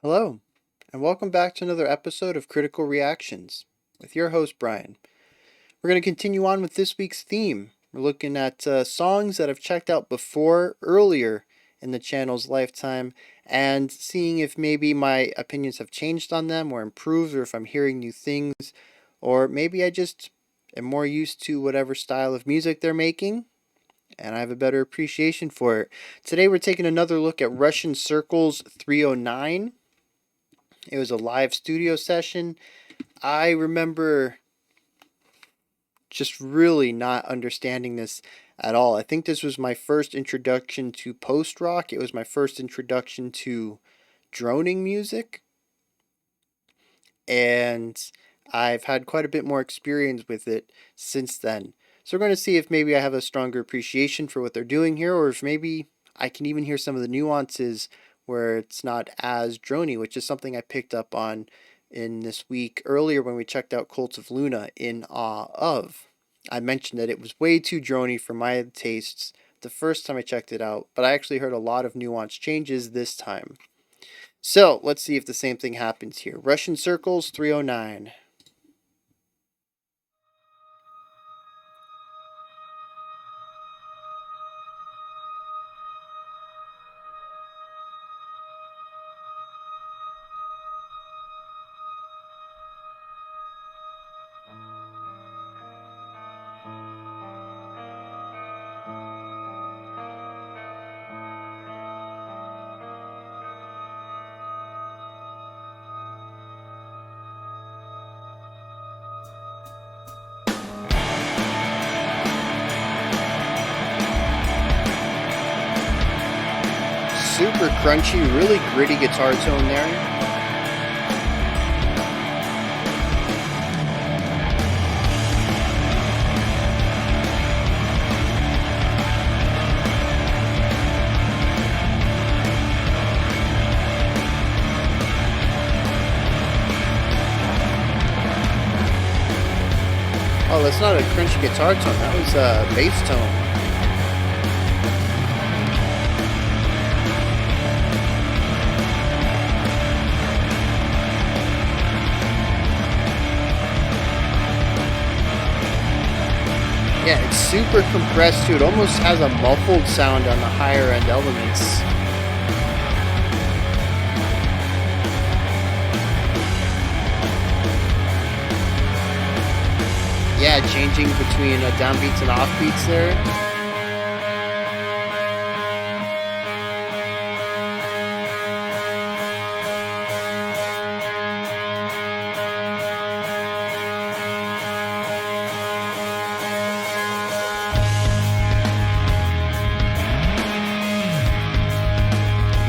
Hello, and welcome back to another episode of Critical Reactions with your host, Bryan. We're going to continue on with this week's theme. We're looking at songs that I've checked out before, earlier in the channel's lifetime, and seeing if maybe my opinions have changed on them or improved, or if I'm hearing new things, or maybe I just am more used to whatever style of music they're making, and I have a better appreciation for it. Today we're taking another look at Russian Circles 309. It was a live studio session. I remember just really not understanding this at all. I think this was my first introduction to post-rock. It was my first introduction to droning music. And I've had quite a bit more experience with it since then. So we're going to see if maybe I have a stronger appreciation for what they're doing here, or if maybe I can even hear some of the nuances where it's not as drony, which is something I picked up on in this week earlier when we checked out Cult of Luna in Awe of. I mentioned that it was way too drony for my tastes the first time I checked it out, but I actually heard a lot of nuanced changes this time. So let's see if the same thing happens here. Russian Circles 309. Super crunchy, really gritty guitar tone there. Oh, that's not a crunchy guitar tone, that was a bass tone. Yeah, it's super compressed too. It almost has a muffled sound on the higher end elements. Yeah, changing between downbeats and offbeats there.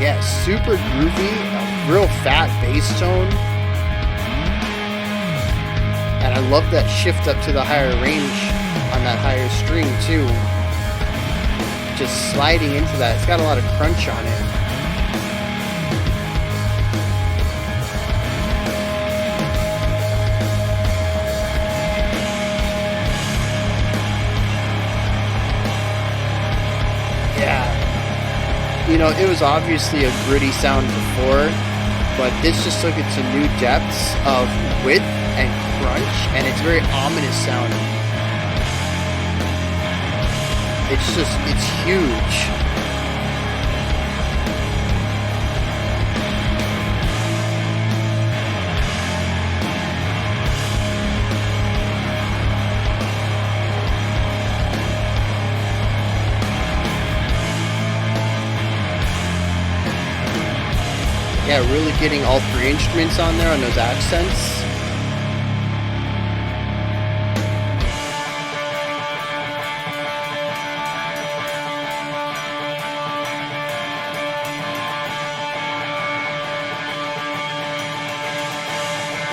Yeah, super groovy, a real fat bass tone. And I love that shift up to the higher range on that higher string too. Just sliding into that. It's got a lot of crunch on it. Yeah. You know, it was obviously a gritty sound before, but this just took it to new depths of width and crunch, and it's very ominous sounding. It's huge. Yeah, really getting all three instruments on there on those accents.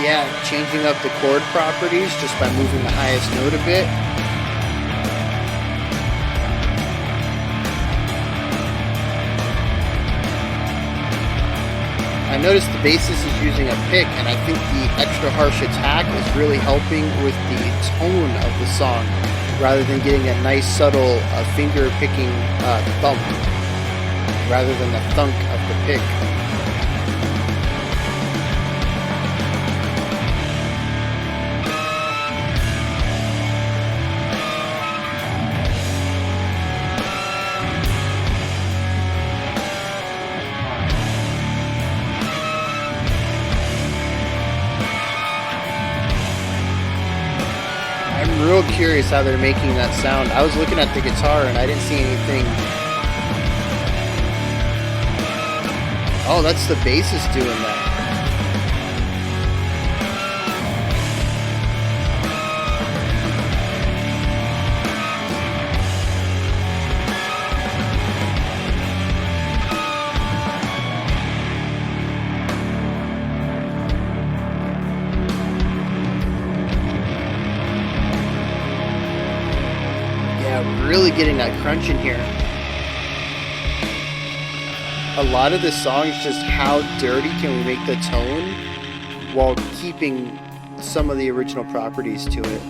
Yeah, changing up the chord properties just by moving the highest note a bit. I noticed the bassist is using a pick, and I think the extra harsh attack is really helping with the tone of the song, rather than getting a nice subtle finger picking thump, rather than the thunk of the pick. real curious how they're making that sound. I was looking at the guitar and I didn't see anything. Oh, that's the bassist doing that. Really getting that crunch in here. A lot of the song is just how dirty can we make the tone while keeping some of the original properties to it.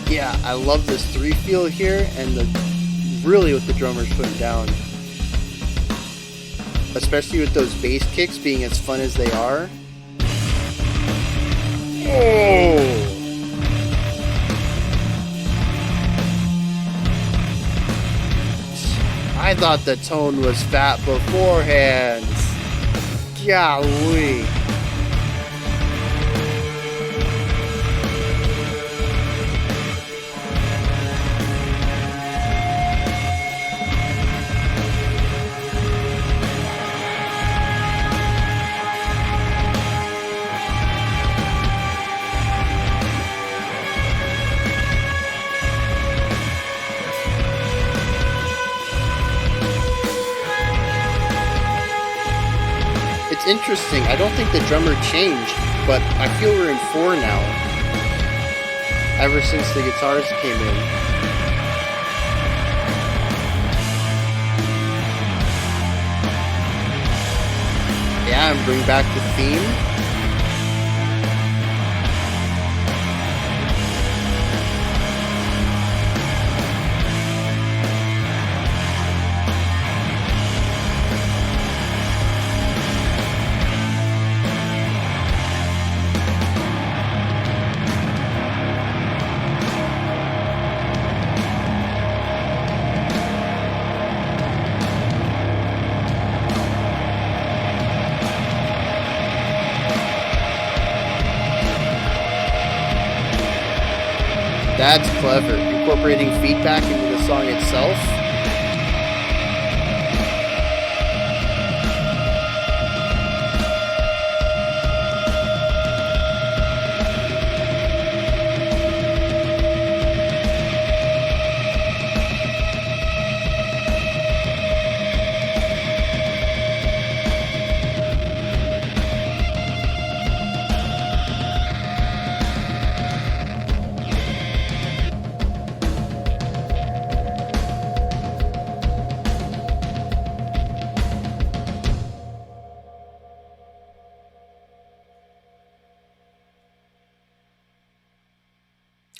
Yeah, I love this 3 feel here and really what the drummer's putting down. Especially with those bass kicks being as fun as they are. Oh! I thought the tone was fat beforehand. Golly. It's interesting. I don't think the drummer changed, but I feel we're in 4 now. Ever since the guitars came in. Yeah, and bring back the theme. That's clever. Incorporating feedback into the song itself.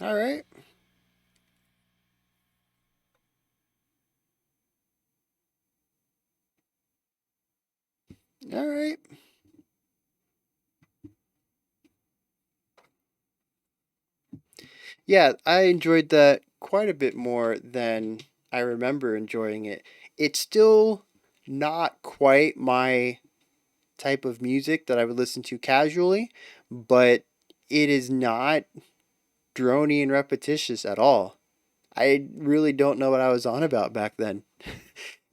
All right. All right. Yeah, I enjoyed that quite a bit more than I remember enjoying it. It's still not quite my type of music that I would listen to casually, but it is not drony and repetitious at all. I really don't know what I was on about back then.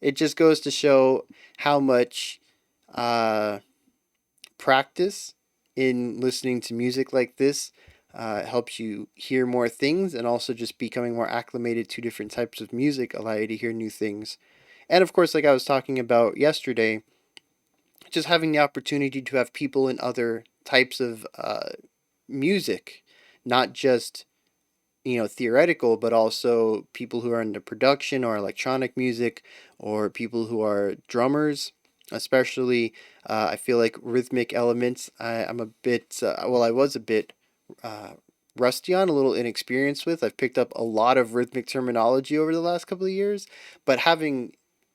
It just goes to show how much uh, practice in listening to music like this helps you hear more things, and also just becoming more acclimated to different types of music allow you to hear new things. And of course, like I was talking about yesterday, just having the opportunity to have people in other types of music, not just theoretical, but also people who are into production or electronic music, or people who are drummers, especially. I feel like rhythmic elements. I'm a bit, well, I was a bit uh, rusty on, a little inexperienced with. I've picked up a lot of rhythmic terminology over the last couple of years, but having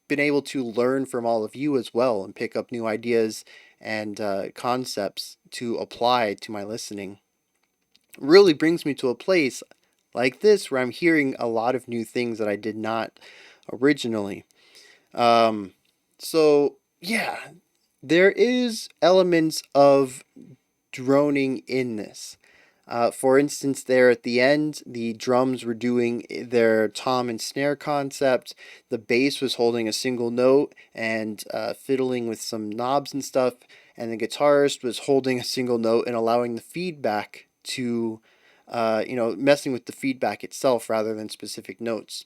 been able to learn from all of you as well and pick up new ideas and concepts to apply to my listening really brings me to a place like this where I'm hearing a lot of new things that I did not originally. Um, so yeah, there is elements of droning in this. For instance, there at the end, the drums were doing their tom and snare concept. The bass was holding a single note and fiddling with some knobs and stuff. And the guitarist was holding a single note and allowing the feedback to, messing with the feedback itself rather than specific notes.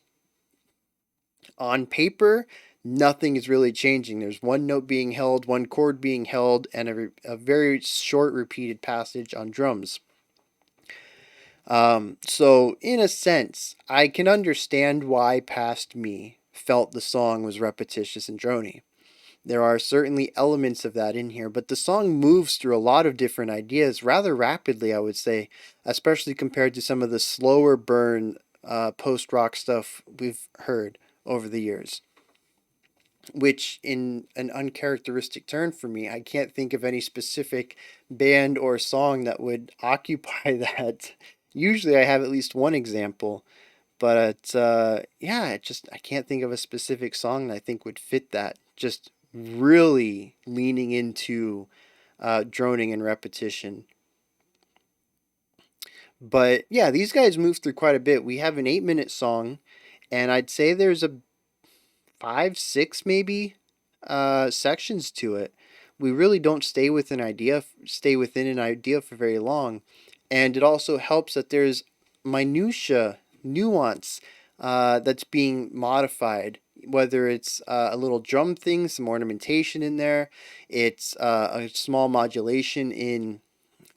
On paper, nothing is really changing. There's one note being held, one chord being held, and a very short repeated passage on drums. So, in a sense, I can understand why past me felt the song was repetitious and drony. There are certainly elements of that in here, but the song moves through a lot of different ideas rather rapidly, I would say, especially compared to some of the slower burn post rock stuff we've heard over the years. Which, in an uncharacteristic turn for me, I can't think of any specific band or song that would occupy that. Usually I have at least one example, but yeah, I can't think of a specific song that I think would fit that. Just really leaning into droning and repetition. But yeah, these guys move through quite a bit. We have an 8-minute song, and I'd say there's a 5, 6 maybe sections to it. We really don't stay within an idea for very long, and it also helps that there's minutia, nuance that's being modified. Whether it's a little drum thing, some ornamentation in there, it's a small modulation in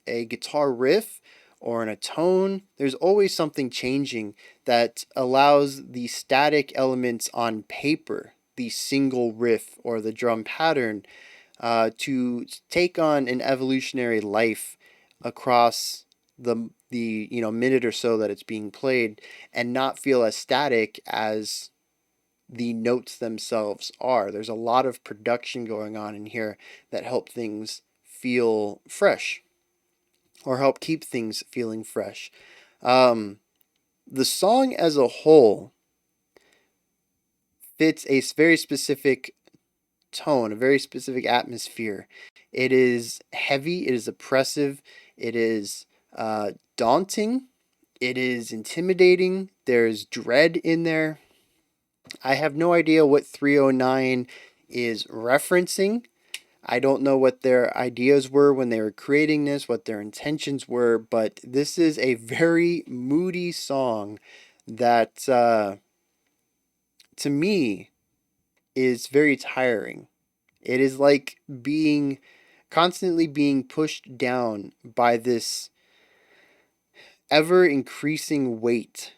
a guitar riff or in a tone. There's always something changing that allows the static elements on paper, the single riff or the drum pattern, to take on an evolutionary life across the minute or so that it's being played, and not feel as static as the notes themselves are. There's a lot of production going on in here that help things feel fresh or help keep things feeling fresh. The song as a whole fits a very specific tone, a very specific atmosphere. It is heavy, it is oppressive, it is daunting, it is intimidating, there's dread in there. I have no idea what 309 is referencing. I don't know what their ideas were when they were creating this, what their intentions were, but this is a very moody song that, to me, is very tiring. It is like constantly being pushed down by this ever increasing weight.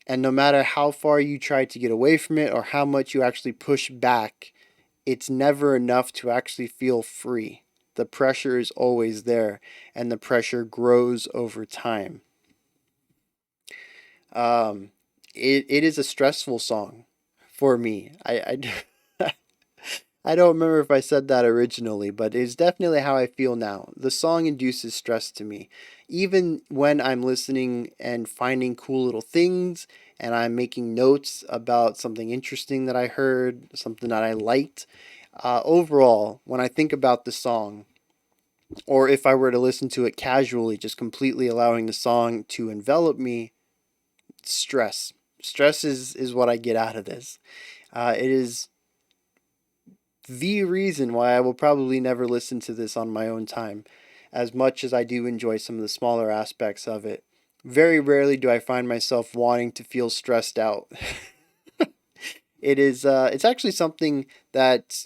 And no matter how far you try to get away from it or how much you actually push back, it's never enough to actually feel free. The pressure is always there, and the pressure grows over time. Um, it is a stressful song for me. I don't remember if I said that originally, but it's definitely how I feel now. The song induces stress to me. Even when I'm listening and finding cool little things and I'm making notes about something interesting that I heard, something that I liked, overall, when I think about the song, or if I were to listen to it casually, just completely allowing the song to envelop me, stress. Stress is what I get out of this. It is the reason why I will probably never listen to this on my own time, as much as I do enjoy some of the smaller aspects of it. Very rarely do I find myself wanting to feel stressed out. It's actually something that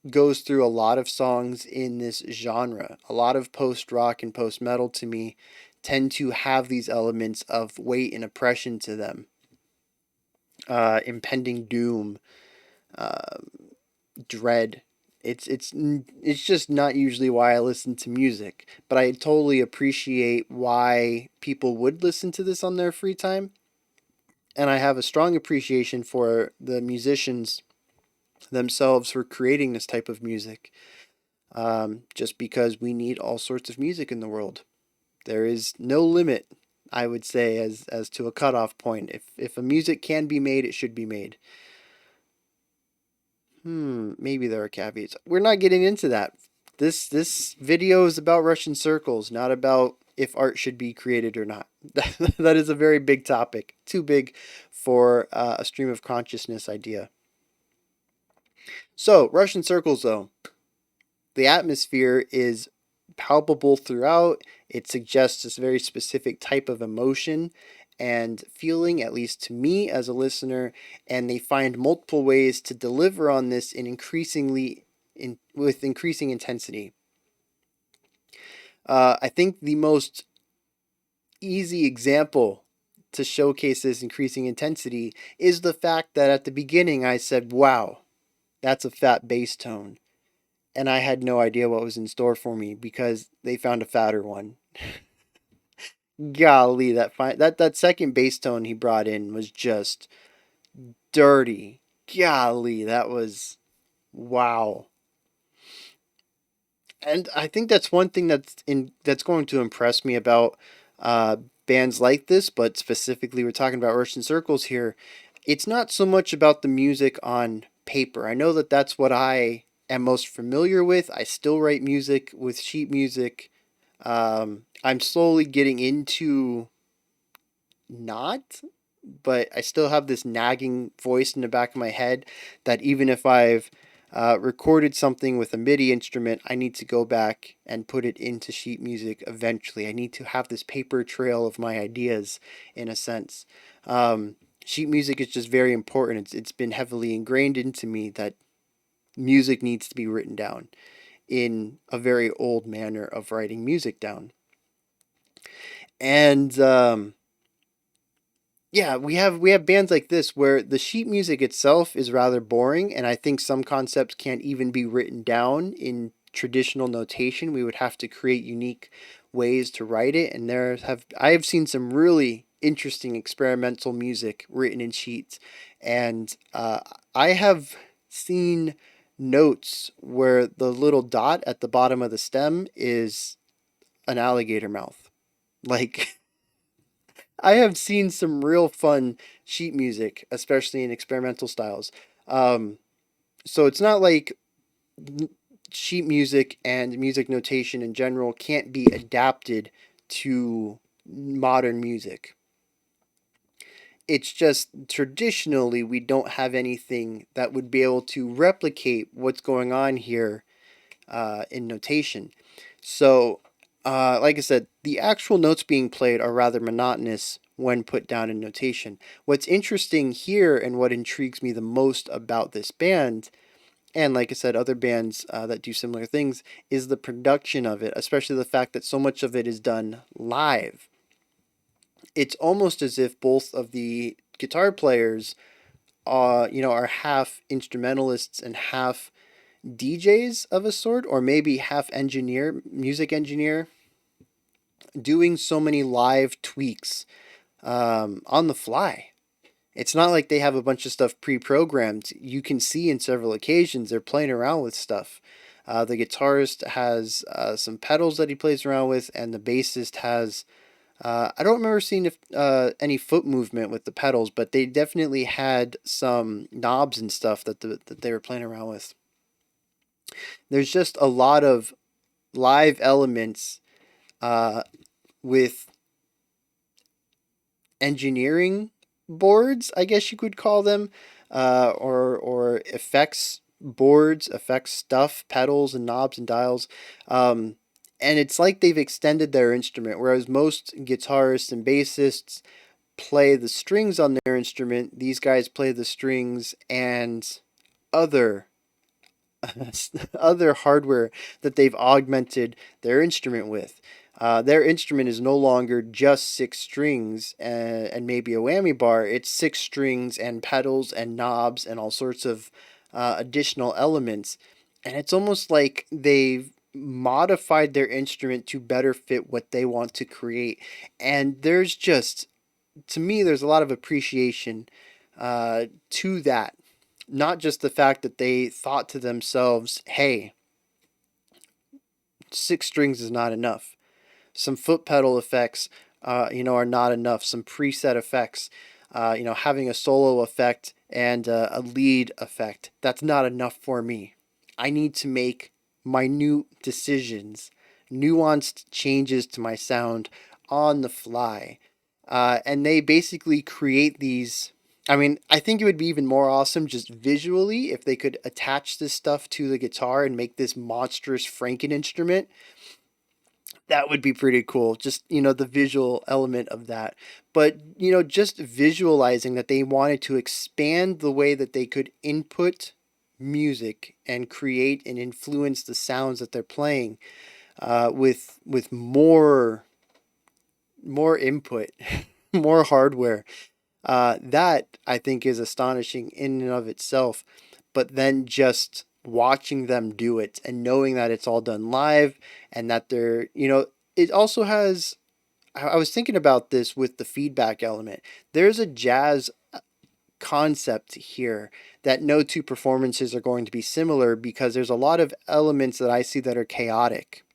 goes through a lot of songs in this genre. A lot of post rock and post metal to me tend to have these elements of weight and oppression to them, impending doom, uh, dread. It's just not usually why I listen to music, but I totally appreciate why people would listen to this on their free time, and I have a strong appreciation for the musicians themselves for creating this type of music. Just because we need all sorts of music in the world, there is no limit, I would say, as to a cutoff point. If a music can be made, it should be made. Maybe there are caveats. We're not getting into that. This video is about Russian circles, not about if art should be created or not. That is a very big topic, too big for a stream of consciousness idea. So, Russian circles, though, the atmosphere is palpable throughout. It suggests this very specific type of emotion and feeling, at least to me as a listener, and they find multiple ways to deliver on this with increasing intensity. I think the most easy example to showcase this increasing intensity is the fact that at the beginning I said, "Wow, that's a fat bass tone." And I had no idea what was in store for me because they found a fatter one. Golly, that second bass tone he brought in was just dirty. Golly, that was wow. And I think that's one thing that's going to impress me about uh, bands like this, but specifically we're talking about Russian Circles here. It's not so much about the music on paper. I know that that's what I am most familiar with. I still write music with sheet music. I'm slowly getting into not, but I still have this nagging voice in the back of my head that even if I've recorded something with a MIDI instrument, I need to go back and put it into sheet music eventually. I need to have this paper trail of my ideas, in a sense. Sheet music is just very important. It's been heavily ingrained into me that music needs to be written down in a very old manner of writing music down. And yeah, we have bands like this where the sheet music itself is rather boring, and I think some concepts can't even be written down in traditional notation. We would have to create unique ways to write it, and I have seen some really interesting experimental music written in sheets, and I have seen notes where the little dot at the bottom of the stem is an alligator mouth. Like I have seen some real fun sheet music, especially in experimental styles. Um, so it's not like sheet music and music notation in general can't be adapted to modern music. It's just traditionally we don't have anything that would be able to replicate what's going on here in notation. So, like I said, the actual notes being played are rather monotonous when put down in notation. What's interesting here and what intrigues me the most about this band, and like I said, other bands that do similar things, is the production of it, especially the fact that so much of it is done live. It's almost as if both of the guitar players, are half instrumentalists and half DJs of a sort, or maybe half music engineer, doing so many live tweaks on the fly. It's not like they have a bunch of stuff pre-programmed. You can see in several occasions they're playing around with stuff. The guitarist has some pedals that he plays around with, and the bassist has. I don't remember seeing any foot movement with the pedals, but they definitely had some knobs and stuff that they were playing around with. There's just a lot of live elements uh, with engineering boards, I guess you could call them, or effects boards, effects stuff, pedals and knobs and dials. And it's like they've extended their instrument, whereas most guitarists and bassists play the strings on their instrument. These guys play the strings and other other hardware that they've augmented their instrument with. Their instrument is no longer just six strings and maybe a whammy bar. It's six strings and pedals and knobs and all sorts of additional elements. And it's almost like they've modified their instrument to better fit what they want to create. And there's just, to me, there's a lot of appreciation to that. Not just the fact that they thought to themselves, hey, six strings is not enough. Some foot pedal effects, are not enough. Some preset effects, having a solo effect and a lead effect, that's not enough for me. I need to make minute decisions, nuanced changes to my sound on the fly. And they basically create these. I mean, I think it would be even more awesome just visually if they could attach this stuff to the guitar and make this monstrous Franken instrument. That would be pretty cool. Just, the visual element of that. But, just visualizing that they wanted to expand the way that they could input music and create and influence the sounds that they're playing with more input, more hardware. That I think is astonishing in and of itself. But then just watching them do it and knowing that it's all done live and that it also has. I was thinking about this with the feedback element. There's a jazz concept here that no two performances are going to be similar because there's a lot of elements that I see that are chaotic.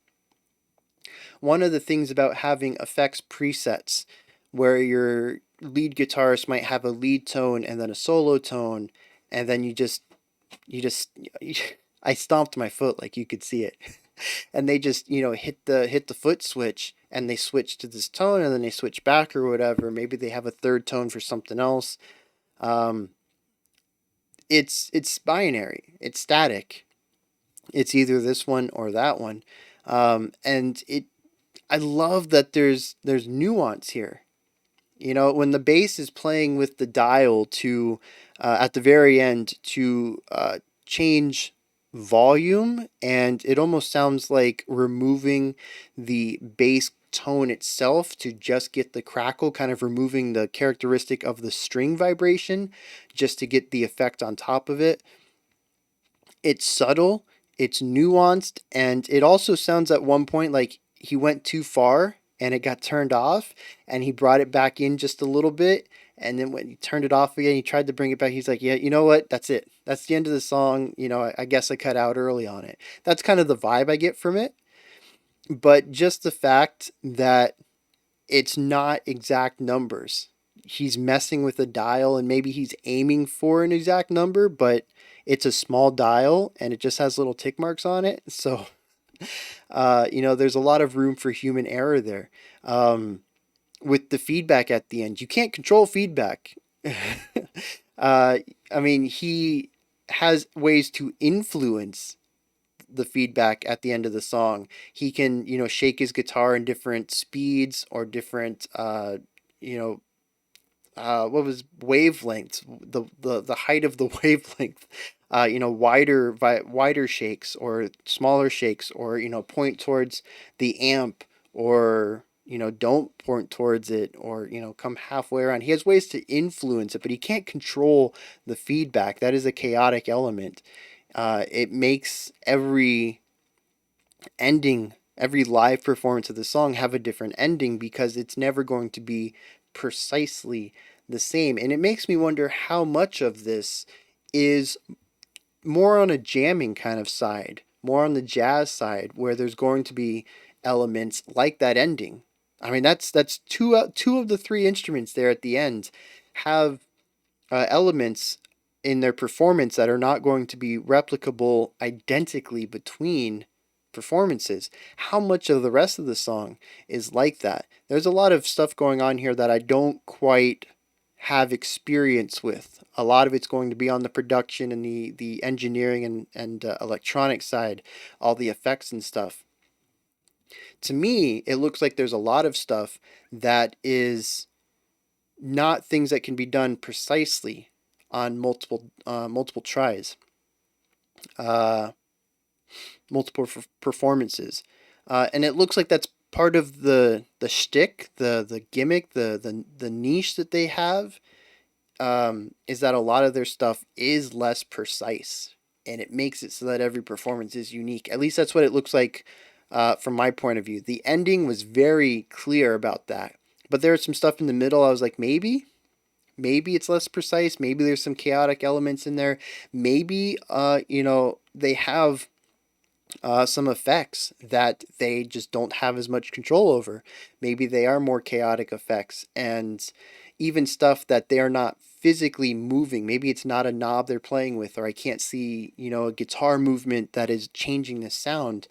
One of the things about having effects presets where your lead guitarist might have a lead tone and then a solo tone, and then you just I stomped my foot like you could see it. And they just, hit the foot switch and they switch to this tone and then they switch back or whatever. Maybe they have a third tone for something else. Um, it's binary. It's static. It's either this one or that one. And I love that there's nuance here. When the bass is playing with the dial to at the very end to change volume, and it almost sounds like removing the bass tone itself to just get the crackle, kind of removing the characteristic of the string vibration just to get the effect on top of it. It's subtle, it's nuanced, and it also sounds at one point like he went too far and it got turned off and he brought it back in just a little bit. And then when he turned it off again, he tried to bring it back. He's like, yeah, you know what? That's it. That's the end of the song. I guess I cut out early on it. That's kind of the vibe I get from it. But just the fact that it's not exact numbers. He's messing with a dial and maybe he's aiming for an exact number, but it's a small dial and it just has little tick marks on it. So, there's a lot of room for human error there. With the feedback at the end, you can't control feedback. I mean, he has ways to influence the feedback at the end of the song. He can, shake his guitar in different speeds or different, you know, what was wavelengths, the height of the wavelength, wider shakes or smaller shakes, or point towards the amp, or don't point towards it, or come halfway around. He has ways to influence it, but he can't control the feedback. That is a chaotic element. It makes every live performance of the song have a different ending because it's never going to be precisely the same. And it makes me wonder how much of this is more on a jamming kind of side, more on the jazz side, where there's going to be elements like that ending. I mean, that's two of the three instruments there at the end have elements in their performance that are not going to be replicable identically between performances. How much of the rest of the song is like that? There's a lot of stuff going on here that I don't quite have experience with. A lot of it's going to be on the production and the engineering and electronic side, all the effects and stuff. To me, it looks like there's a lot of stuff that is not things that can be done precisely on multiple tries. uh, multiple performances, and it looks like that's part of the shtick, the gimmick, the niche that they have. Is that a lot of their stuff is less precise, and it makes it so that every performance is unique. At least that's what it looks like from my point of view. The ending was very clear about that, but there was some stuff in the middle. I was like, maybe it's less precise. Maybe there's some chaotic elements in there. Maybe they have some effects that they just don't have as much control over. Maybe they are more chaotic effects, and even stuff that they are not physically moving. Maybe it's not a knob they're playing with, or I can't see, a guitar movement that is changing the sound.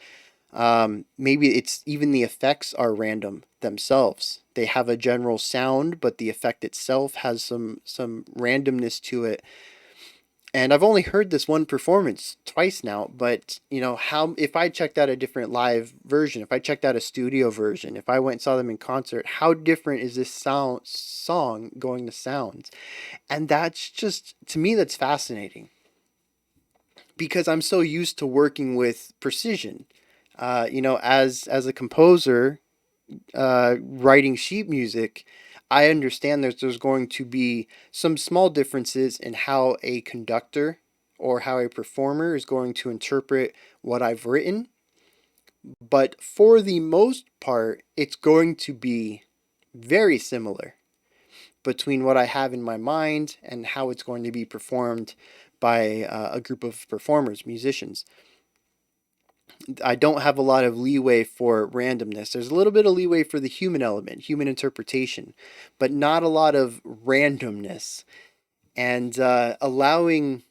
Maybe it's even the effects are random themselves. They have a general sound, but the effect itself has some randomness to it. And I've only heard this one performance twice now, but how if I checked out a different live version, if I checked out a studio version, if I went and saw them in concert, how different is this song going to sound? And that's just, to me, that's fascinating because I'm so used to working with precision. As a composer, writing sheet music, I understand there's going to be some small differences in how a conductor or how a performer is going to interpret what I've written. But for the most part, it's going to be very similar between what I have in my mind and how it's going to be performed by a group of performers, musicians. I don't have a lot of leeway for randomness. There's a little bit of leeway for the human element, human interpretation, but not a lot of randomness. And allowing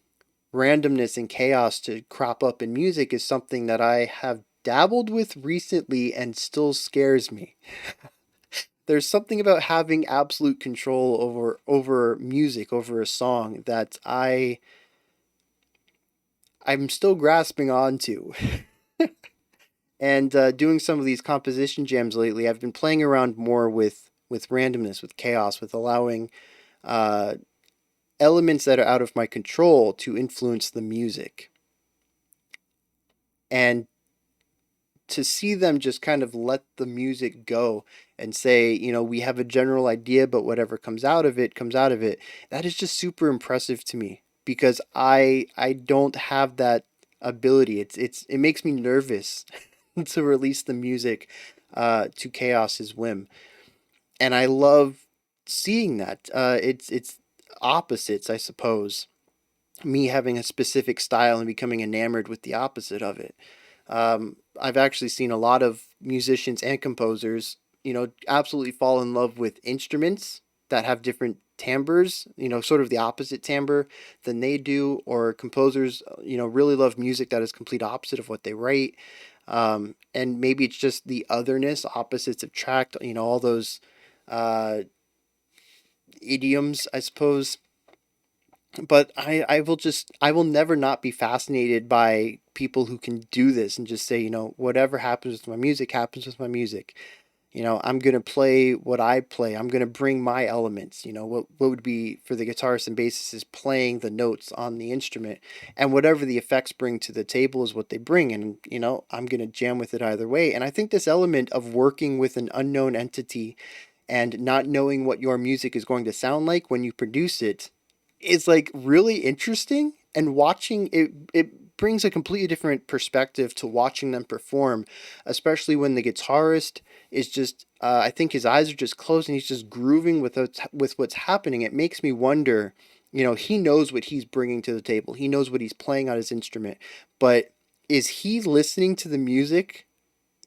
randomness and chaos to crop up in music is something that I have dabbled with recently and still scares me. There's something about having absolute control over music, over a song that I'm still grasping onto. And doing some of these composition jams lately, I've been playing around more with randomness, with chaos, with allowing uh, elements that are out of my control to influence the music. And to see them just kind of let the music go and say, we have a general idea, but whatever comes out of it comes out of it. That is just super impressive to me because I don't have that ability. It makes me nervous to release the music to Chaos's whim, and I love seeing that. It's opposites, I suppose. Me having a specific style and becoming enamored with the opposite of it. I've actually seen a lot of musicians and composers, absolutely fall in love with instruments that have different timbres, sort of the opposite timbre than they do, or composers, really love music that is complete opposite of what they write. And maybe it's just the otherness, opposites attract, all those uh, idioms, I suppose. But I will never not be fascinated by people who can do this and just say, whatever happens with my music happens with my music. I'm going to play what I play. I'm going to bring my elements. What would be for the guitarist and bassist is playing the notes on the instrument, and whatever the effects bring to the table is what they bring. And, I'm going to jam with it either way. And I think this element of working with an unknown entity and not knowing what your music is going to sound like when you produce it is like really interesting, and watching it brings a completely different perspective to watching them perform, especially when the guitarist is just I think his eyes are just closed and he's just grooving with what's happening. It makes me wonder, he knows what he's bringing to the table. He knows what he's playing on his instrument, but is he listening to the music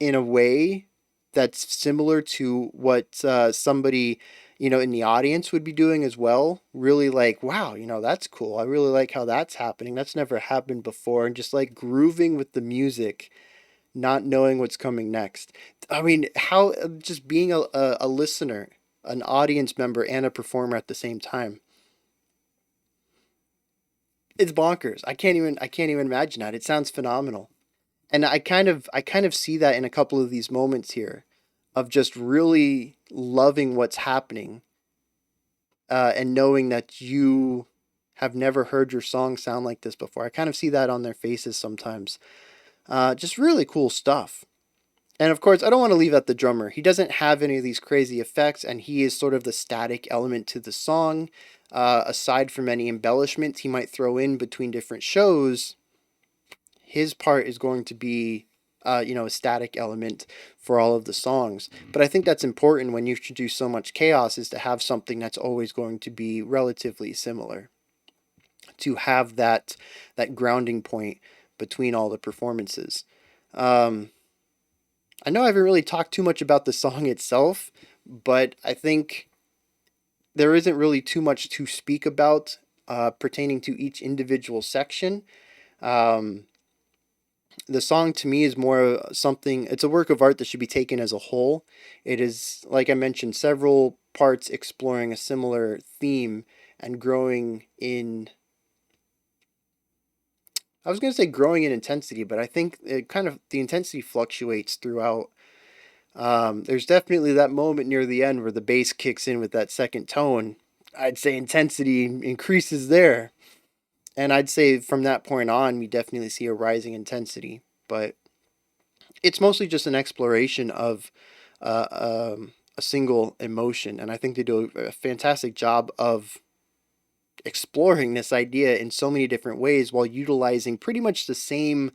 in a way that's similar to what somebody in the audience would be doing as well? Really like, wow, that's cool. I really like how that's happening. That's never happened before. And just like grooving with the music, not knowing what's coming next. I mean, how just being a listener, an audience member, and a performer at the same time. It's bonkers. I can't even imagine that. It sounds phenomenal. And I kind of see that in a couple of these moments here of just really loving what's happening, and knowing that you have never heard your song sound like this before. I kind of see that on their faces sometimes. Just really cool stuff. And of course, I don't want to leave out the drummer. He doesn't have any of these crazy effects, and he is sort of the static element to the song. Aside from any embellishments he might throw in between different shows, his part is going to be, a static element for all of the songs. But I think that's important when you introduce so much chaos, is to have something that's always going to be relatively similar. To have that grounding point between all the performances. I know I haven't really talked too much about the song itself, but I think there isn't really too much to speak about pertaining to each individual section. Um, the song to me is more something, it's a work of art that should be taken as a whole. It is, like I mentioned, several parts exploring a similar theme and growing in, I was going to say growing in intensity, but I think the intensity fluctuates throughout. There's definitely that moment near the end where the bass kicks in with that second tone. I'd say intensity increases there. And I'd say from that point on, we definitely see a rising intensity. But it's mostly just an exploration of a single emotion. And I think they do a fantastic job of exploring this idea in so many different ways while utilizing pretty much the same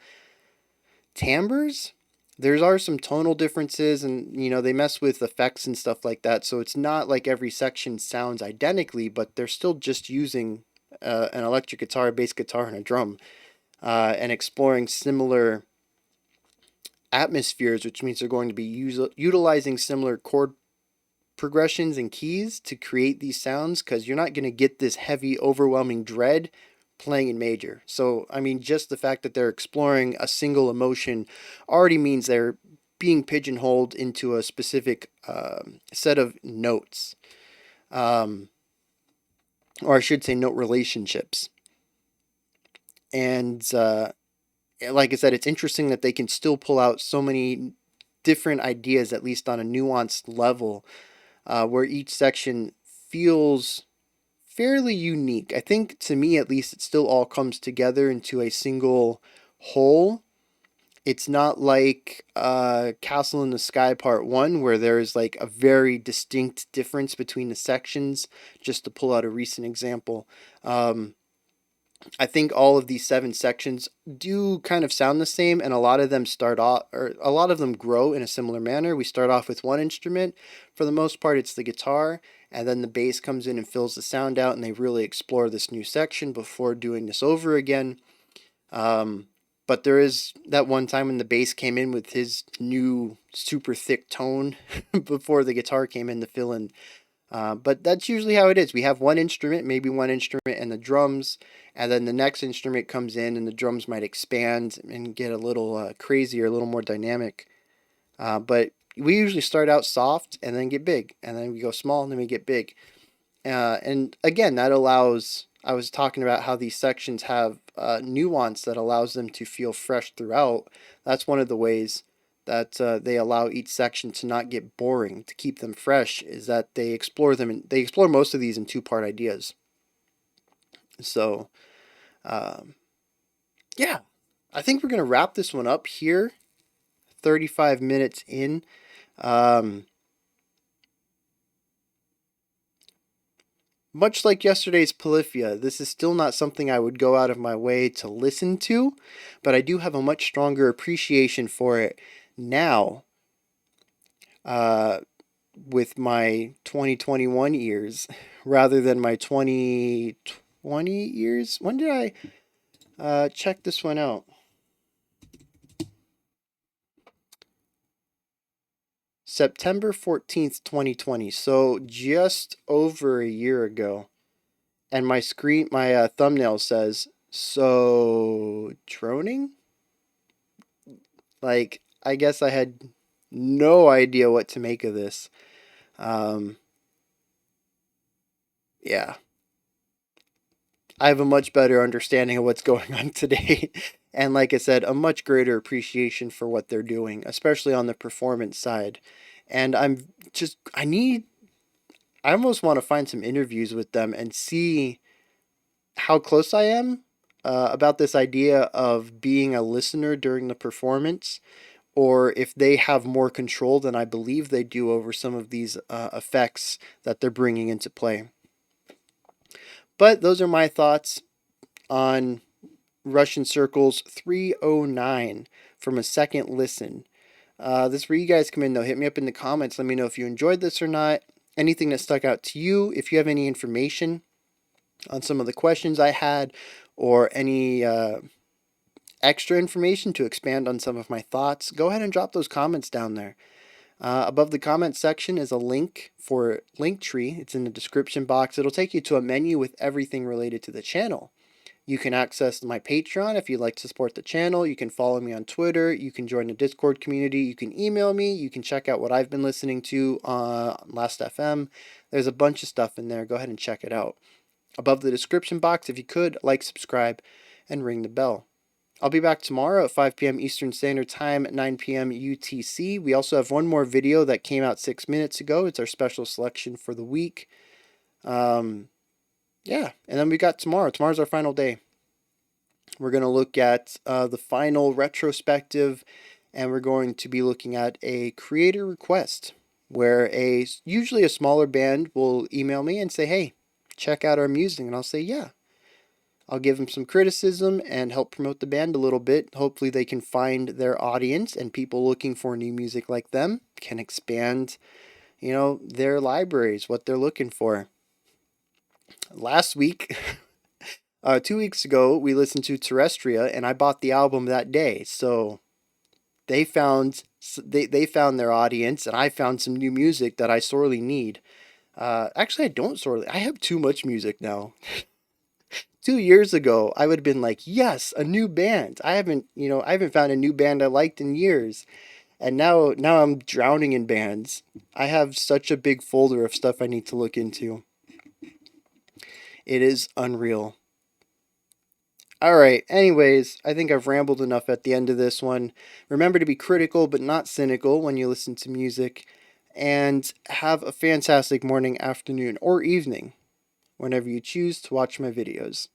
timbres. There are some tonal differences, and they mess with effects and stuff like that, so it's not like every section sounds identically, but they're still just using an electric guitar, bass guitar, and a drum, and exploring similar atmospheres, which means they're going to be utilizing similar chord progressions and keys to create these sounds, because you're not going to get this heavy, overwhelming dread playing in major. So, I mean, just the fact that they're exploring a single emotion already means they're being pigeonholed into a specific set of notes. Or I should say note relationships. And like I said, it's interesting that they can still pull out so many different ideas, at least on a nuanced level, where each section feels fairly unique. I think, to me at least, it still all comes together into a single whole. It's not like Castle in the Sky Part 1, where there's like a very distinct difference between the sections, just to pull out a recent example. I think all of these 7 sections do kind of sound the same, and a lot of them a lot of them grow in a similar manner. We start off with one instrument. For the most part, it's the guitar, and then the bass comes in and fills the sound out, and they really explore this new section before doing this over again. But there is that one time when the bass came in with his new super thick tone before the guitar came in to fill in. But that's usually how it is. We have one instrument, maybe one instrument and the drums, and then the next instrument comes in and the drums might expand and get a little crazier, a little more dynamic. But we usually start out soft and then get big, and then we go small and then we get big. And again, that allows, I was talking about how these sections have nuance that allows them to feel fresh throughout. That's one of the ways that they allow each section to not get boring, to keep them fresh, is that they explore them, and they explore most of these in 2-part ideas. So, yeah, I think we're going to wrap this one up here, 35 minutes in. Much like yesterday's Polyphia, this is still not something I would go out of my way to listen to, but I do have a much stronger appreciation for it now, with my 2021 ears rather than my 2020 ears. When did I check this one out? September 14th, 2020. So just over a year ago. And my thumbnail says, so droning? Like, I guess I had no idea what to make of this. Yeah. I have a much better understanding of what's going on today. And like I said, a much greater appreciation for what they're doing, especially on the performance side. And I almost want to find some interviews with them and see how close I am about this idea of being a listener during the performance, or if they have more control than I believe they do over some of these effects that they're bringing into play. But those are my thoughts on Russian Circles 309 from a second listen. This is where you guys come in, though. Hit me up in the comments. Let me know if you enjoyed this or not. Anything that stuck out to you. If you have any information on some of the questions I had, or any extra information to expand on some of my thoughts, go ahead and drop those comments down there. Above the comment section is a link for Linktree. It's in the description box. It'll take you to a menu with everything related to the channel. You can access my Patreon if you'd like to support the channel. You can follow me on Twitter. You can join the Discord community. You can email me. You can check out what I've been listening to on Last.fm. There's a bunch of stuff in there. Go ahead and check it out. Above the description box, if you could, like, subscribe, and ring the bell. I'll be back tomorrow at 5 p.m. Eastern Standard Time, 9 p.m. UTC. We also have one more video that came out 6 minutes ago. It's our special selection for the week. Yeah, and then we got tomorrow. Tomorrow's our final day. We're going to look at the final retrospective, and we're going to be looking at a creator request, where usually a smaller band will email me and say, hey, check out our music, and I'll say, yeah. I'll give them some criticism and help promote the band a little bit. Hopefully they can find their audience, and people looking for new music like them can expand, their libraries, what they're looking for. Last week, 2 weeks ago, we listened to Terrestria, and I bought the album that day. So they found their audience, and I found some new music that I sorely need. Actually, I don't sorely. I have too much music now. 2 years ago, I would have been like, yes, a new band. I haven't found a new band I liked in years. And now I'm drowning in bands. I have such a big folder of stuff I need to look into. It is unreal. All right. Anyways, I think I've rambled enough at the end of this one. Remember to be critical but not cynical when you listen to music. And have a fantastic morning, afternoon, or evening whenever you choose to watch my videos.